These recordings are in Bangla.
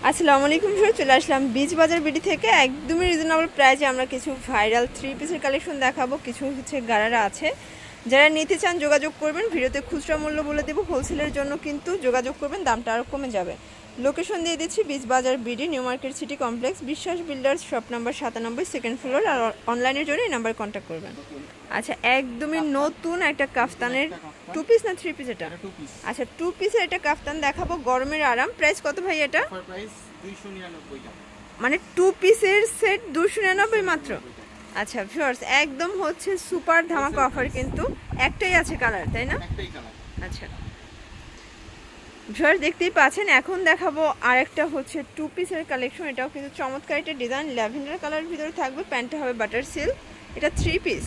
আসসালামু আলাইকুম স্যার, চলে আসলাম বিচ বাজার বিডি থেকে একদমই রিজনেবল প্রাইসে আমরা কিছু ভাইরাল থ্রি পিসের কালেকশন দেখাবো। কিছু হচ্ছে গারারা আছে, যারা নিতে চান যোগাযোগ করবেন। ভিডিওতে খুচরা মূল্য বলে দেবো, হোলসেলের জন্য কিন্তু যোগাযোগ করবেন, দামটা আরও কমে যাবে। লোকেশন দিয়ে দিচ্ছি beach Bazar BD, new market city complex, Biswas builders, shop number 97, second floor. আর অনলাইনের জন্য এই নাম্বার কন্ট্যাক্ট করবেন। আচ্ছা, একদমই নতুন একটা কাফতানের টু পিস না থ্রি পিস এটা? আচ্ছা, টু পিসের একটা কাফতান দেখাবো, গরমের আরাম। প্রাইস কত ভাই এটা? মানে টু পিসের সেট 299 মাত্র। আচ্ছা ভিউয়ার্স, একদম হচ্ছে সুপার ধামাকা অফার, কিন্তু একটাই আছে কালার, তাই না? আচ্ছা ভিউয়ার্স, দেখতেই পাচ্ছেন। এখন দেখাবো আরেকটা হচ্ছে টু পিসের কালেকশন। এটাও কিন্তু চমৎকার একটা ডিজাইন, ল্যাভেন্ডার কালারের ভিতরে থাকবে। প্যান্টটা হবে বাটার সিল্ক, এটা থ্রি পিস।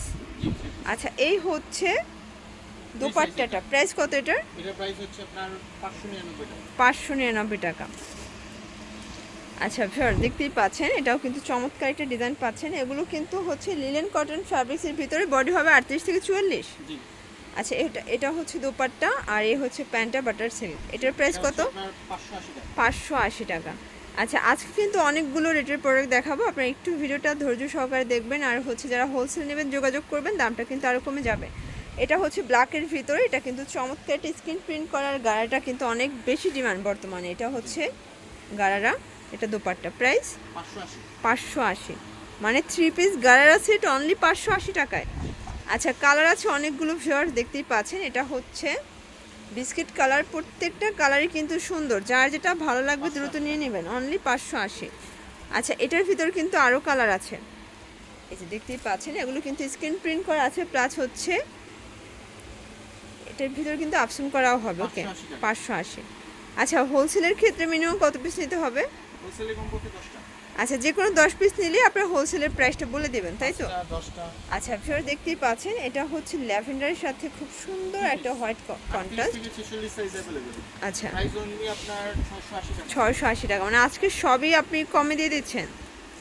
আচ্ছা, এই হচ্ছে দোপাট্টাটা। প্রাইস কত এটার? এটা প্রাইস হচ্ছে আপনার 599 টাকা। আচ্ছা ভিউয়ার, দেখতেই পাচ্ছেন, এটাও কিন্তু চমৎকার একটা ডিজাইন পাচ্ছেন। এগুলো কিন্তু হচ্ছে লিলেন কটন ফ্যাব্রিক্সের ভিতরে, বডি হবে 38 থেকে 44। আচ্ছা, এটা হচ্ছে দোপাট্টা, আর এই হচ্ছে প্যান্টটা বাটার সিল্ক। এটার প্রাইস কত? 580 টাকা। আচ্ছা, আজকে কিন্তু অনেকগুলো রেটের প্রোডাক্ট দেখাবো, আপনারা একটু ভিডিওটা ধৈর্য সহকারে দেখবেন। আর হচ্ছে যারা হোলসেল নেবেন যোগাযোগ করবেন, দামটা কিন্তু আরও কমে যাবে। এটা হচ্ছে ব্ল্যাকের ভিতরে, এটা কিন্তু চমৎকার একটা স্ক্রিন প্রিন্ট করার গাড়াটা কিন্তু অনেক বেশি ডিমান্ড বর্তমানে। এটা হচ্ছে গাড়ারা, এটা দোপাট্টা। প্রাইস 580, মানে three piece gharara set only 580 টাকায়। আচ্ছা, কালার আছে অনেকগুলো ভিউয়ার্স, দেখতেই পাচ্ছেন। এটা হচ্ছে বিস্কিট কালার, প্রত্যেকটা কালারই কিন্তু সুন্দর, যার যেটা ভালো লাগবে দ্রুত নিয়ে নেবেন, অনলি 580। আচ্ছা, এটার ভিতর কিন্তু আরও কালার আছে, এই যে দেখতেই পাচ্ছেন। এগুলো কিন্তু স্ক্রিন প্রিন্ট করা আছে, প্লাস হচ্ছে এটার ভিতর কিন্তু আপশন করাও হবে। ওকে, 580। আচ্ছা, হোলসেলের ক্ষেত্রে মিনিমাম কত পিস নিতে হবে? আচ্ছা, যে কোনো 10 পিস নিলে আপনার হোলসেলের প্রাইসটা বলে দেবেন, তাই তো? আচ্ছা ভিউয়ার, দেখতেই পাচ্ছেন, এটা হচ্ছে ল্যাভেন্ডারের সাথে খুব সুন্দর একটা হোয়াইট কন্ট্রাস্ট। আচ্ছা, 680 টাকা, মানে আজকে সবই আপনি কমে দিয়ে দিচ্ছেন।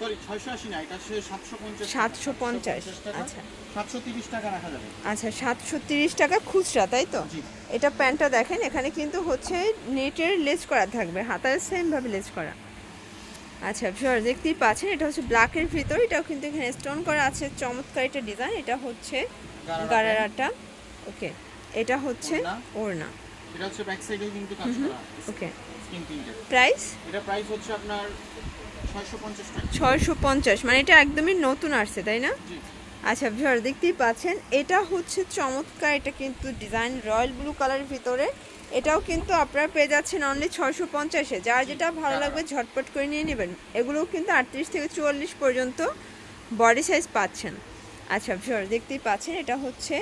সরি, 680 না, এটা 750। আচ্ছা, 730 টাকা রাখা যাবে। আচ্ছা, 730 টাকা খুচরা, তাই তো? এটা প্যান্টটা দেখেন, এখানে কিন্তু হচ্ছে নেটের লেস করা থাকবে, হাতায় সেম ভাবে লেস করা। আচ্ছা ভিউয়ার, দেখতেই পাচ্ছেন, এটা হচ্ছে ব্ল্যাকের ভিতর, এটাও কিন্তু এখানে স্টোন করা আছে, চমৎকার একটা ডিজাইন। এটা হচ্ছে গারারাটা। ওকে, এটা হচ্ছে ওড়না, এটা হচ্ছে ব্যাক সাইডেও কিন্তু কাজ করা আছে। ওকে, স্ক্রিন প্রিন্টের। প্রাইস? এটা প্রাইস হচ্ছে আপনার 650 টাকা। 650, মানে এটা একদমই নতুন আসছে, তাই না? জি। আচ্ছা ভিউয়ার, দেখতেই পাচ্ছেন, এটা হচ্ছে চমৎকার, এটা কিন্তু ডিজাইন রয়্যাল ব্লু কালারের ভিতরে। এটাও কিন্তু আপনারা পেয়ে যাচ্ছেন অনলি 650-এ। যার যেটা ভালো লাগবে ঝটপট করে নিয়ে নেবেন। এগুলোও কিন্তু 38 থেকে 44 পর্যন্ত বডি সাইজ পাচ্ছেন। আচ্ছা ভিউয়ার, দেখতেই পাচ্ছেন, এটা হচ্ছে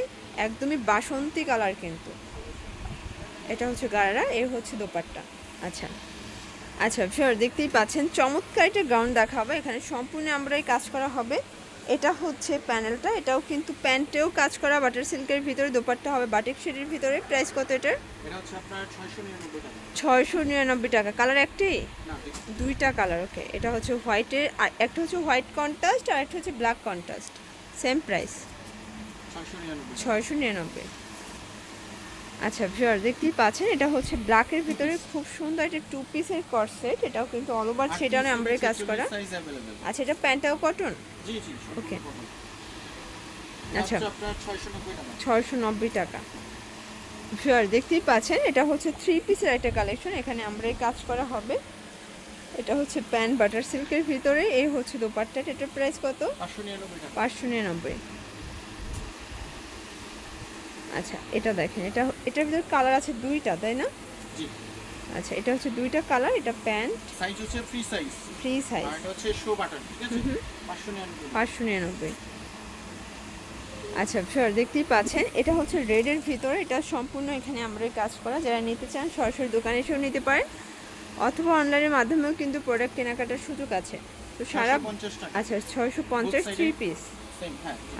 একদমই বাসন্তী কালার, কিন্তু এটা হচ্ছে গারারা, এর হচ্ছে দোপাট্টা। আচ্ছা আচ্ছা ভিউয়ার, দেখতেই পাচ্ছেন, চমৎকার একটা গাউন দেখাবো, এখানে সম্পূর্ণ আমরাই কাজ করা হবে। এটা হচ্ছে প্যানেলটা, এটাও কিন্তু প্যান্টেও কাজ করা, বাটার সিল্কের ভিতরে, দোপাট্টা হবে বাটিক শেডের ভিতরে। প্রাইস কত এটার? এটা হচ্ছে আপনার 699 টাকা। 699 টাকা। কালার একটাই? না, দুইটা কালার। ওকে, এটা হচ্ছে হোয়াইটের, আর একটা হচ্ছে হোয়াইট কন্ট্রাস্ট, আর একটা হচ্ছে ব্ল্যাক কন্ট্রাস্ট। Same price 699। আচ্ছা ভিউয়ার, দেখতেই পাচ্ছেন, এটা হচ্ছে ব্ল্যাকের ভিতরে খুব সুন্দর একটা টু পিসের কট সেট। এটাও কিন্তু অল ওভার সেটানে আমরাই কাজ করা। আচ্ছা, এটা প্যান্টটাও কটন? জি জি। ওকে, আচ্ছা, আপনার 690 টাকা। 690 টাকা। ভিউয়ার, দেখতেই পাচ্ছেন, এটা হচ্ছে থ্রি পিসের একটা কালেকশন, এখানে আমরাই কাজ করা হবে। এটা হচ্ছে প্যান্ট বাটার সিল্কের ভিতরে, এই হচ্ছে দোপাট্টা। এটার প্রাইস কত? 599। আচ্ছা, এটা দেখেন, এটার ভিতরে কালার আছে দুইটা, তাই না? জি। আচ্ছা, এটা হচ্ছে দুইটা কালার। এটা প্যান্ট সাইজ হচ্ছে ফ্রি সাইজ, আর এটা হচ্ছে শো বাটন, ঠিক আছে? 599। আচ্ছা ভিউয়ার, দেখতেই পাচ্ছেন, এটা হচ্ছে রেডের ভিতরে, এটা সম্পূর্ণ এখানে আমরাই কাজ করা। যারা নিতে চান সরাসরি দোকানে এসেও নিতে পারেন, অথবা অনলাইনের মাধ্যমেও কিন্তু প্রোডাক্ট কেনাকাটার সুযোগ আছে। তো সারা, আচ্ছা 650 থ্রি পিস।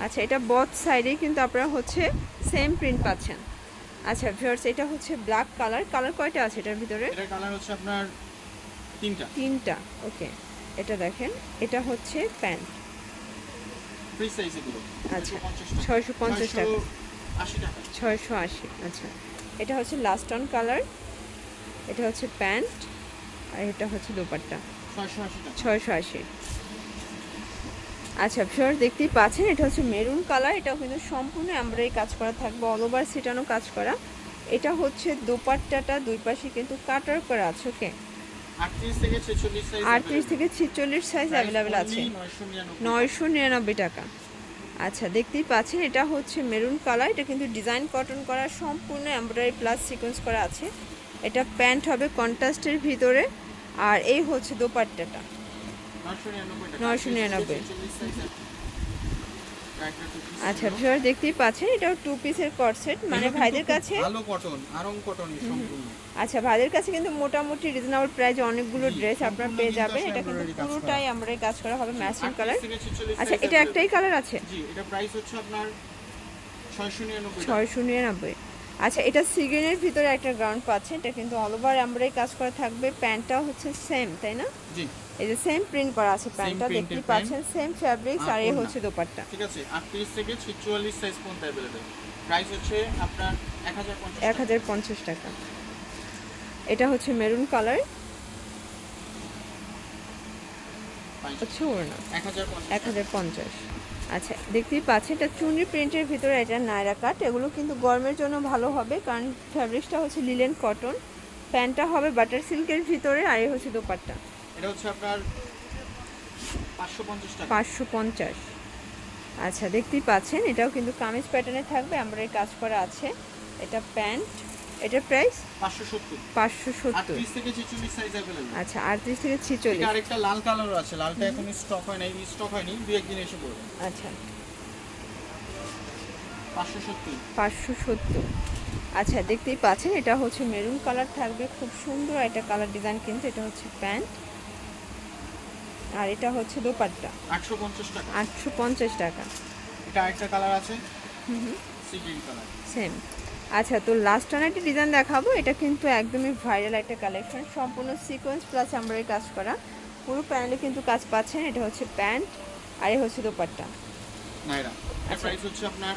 আচ্ছা, এটা বোথ সাইডেই কিন্তু আপনারা হচ্ছে সেম প্রিন্ট পাচ্ছেন। আচ্ছা ভিউয়ার্স, এটা হচ্ছে ব্ল্যাক কালার। কালার কয়টা আছে এটার ভিতরে? এটার কালার হচ্ছে আপনার তিনটা। ওকে, এটা দেখেন, এটা হচ্ছে প্যান্ট, ফ্রি সাইজ এগুলো। আচ্ছা, 650 টাকা। 80 টাকা। 680। আচ্ছা, এটা হচ্ছে লাস্ট অন কালার, এটা হচ্ছে প্যান্ট, আর এটা হচ্ছে দোপাট্টা 680 টাকা। 680। আচ্ছা ভিউয়ার্স দেখতেই পাচ্ছেন এটা হচ্ছে মেরুন কালার, এটাও কিন্তু সম্পূর্ণ এমব্রয়ডারি কাজ করা থাকবে, অল ওভার সিটানো কাজ করা। এটা হচ্ছে দোপাট্টাটা দুই পাশে কিন্তু কাটার করা আছে। ওকে 38 থেকে 46 সাইজ 38 থেকে 46 সাইজ অ্যাভেলেবেল আছে, 999 টাকা। আচ্ছা দেখতেই পাচ্ছেন এটা হচ্ছে মেরুন কালার, এটা কিন্তু ডিজাইন কটন করা, সম্পূর্ণ এমব্রয়ডারি প্লাস সিকোয়েন্স করা আছে। এটা প্যান্ট হবে কন্ট্রাস্টের ভিতরে, আর এই হচ্ছে দোপাট্টাটা 999। আচ্ছা ভিউয়ার দেখতেই পাচ্ছেন এটাও টু পিসের কট সেট, মানে ভাইদের কাছে ভালো কটন, আরং কটন সম্পূর্ণ। আচ্ছা ভাইদের কাছে কিন্তু মোটামুটি রিজনেবল প্রাইসে অনেকগুলো ড্রেস আপনারা পেয়ে যাবেন। এটা কিন্তু পুরোটাই আমরা কাজ করা হবে ম্যাচিং কালার। আচ্ছা এটা একটাই কালার আছে? জি, এটা প্রাইস হচ্ছে আপনার 699। 699। আচ্ছা এটা সি গ্রিনের ভিতরে একটা গ্রাউন্ড পাচ্ছেন, এটা কিন্তু অল ওভার এমব্রয়ডারি কাজ করা থাকবে, প্যান্টটাও হচ্ছে সেম তাই না? জি এই যে সেম প্রিন্ট করা আছে প্যান্টটা, দেখতেই পাচ্ছেন সেম ফ্যাব্রিক্স, আর এই হচ্ছে দোপাট্টা। ঠিক আছে 38 থেকে 46 সাইজ পর্যন্ত अवेलेबल। প্রাইস হচ্ছে আপনার 1050 টাকা। এটা হচ্ছে মেরুন কালার, হচ্ছে ওড়না 1050। আচ্ছা দেখতেই পাচ্ছেন এটা চুনরি প্রিন্টের ভিতরে, এটা নায়রা কাট, এগুলো কিন্তু গরমের জন্য ভালো হবে কারণ ফ্যাব্রিক্সটা হচ্ছে লিলেন কটন, প্যান্টটা হবে বাটার সিল্কের ভিতরে, আর এই হচ্ছে দোপাট্টা। এটা হচ্ছে আপনার 550 টাকা। 550। আচ্ছা দেখতেই পাচ্ছেন এটাও কিন্তু কামিজ প্যাটার্নে থাকবে, আমরা এই কাজ করা আছে। এটা প্যান্ট, এটার প্রাইস 570। 570। 38 থেকে 46 সাইজ अवेलेबल। আচ্ছা 38 থেকে 46। এটা আরেকটা লাল কালার আছে, লালটা এখন স্টক হয় নাই, স্টক হয়নি, দুই একদিন এসে পড়বে। আচ্ছা 570। 570। আচ্ছা দেখতেই পাচ্ছেন এটা হচ্ছে মেরুন কালার থাকবে, খুব সুন্দর একটা কালার ডিজাইন, কিন্তু এটা হচ্ছে প্যান্ট, আর এটা হচ্ছে দোপাট্টা 850 টাকা। 850 টাকা। এটা আরেকটা কালার আছে, সি গ্রিন কালার সেম। আচ্ছা তো লাস্ট আর একটা ডিজাইন দেখাবো, এটা কিন্তু একদমই ভাইরাল একটা কালেকশন, সম্পূর্ণ সিকোয়েন্স প্লাস এমব্রয়ডারি কাজ করা, পুরো প্যানেলে কিন্তু কাজ পাচ্ছেন। এটা হচ্ছে প্যান্ট, আর এই হচ্ছে দোপাট্টা নাইরা। এর প্রাইস হচ্ছে আপনার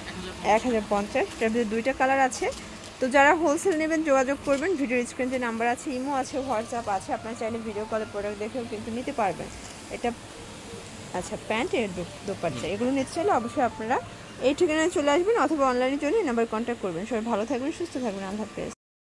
1050। এটার ভিতরে দুইটা কালার আছে। তো যারা হোলসেল নেবেন যোগাযোগ করবেন, ভিডিওর স্ক্রিনে নাম্বার আছে, ইমো আছে, হোয়াটসঅ্যাপ আছে, আপনারা চাইলে ভিডিও কলে প্রোডাক্ট দেখেও কিন্তু নিতে পারবেন। এটা আচ্ছা প্যান্ট, এর দোপাট্টা, এগুলো নিতে চাইলে অবশ্যই আপনারা এই ঠিকানায় চলে আসবেন অথবা অনলাইনের জন্য এই নাম্বার কন্ট্যাক্ট করবেন। সবাই ভালো থাকবেন, সুস্থ থাকবেন, আল্লাহ হাফেজ।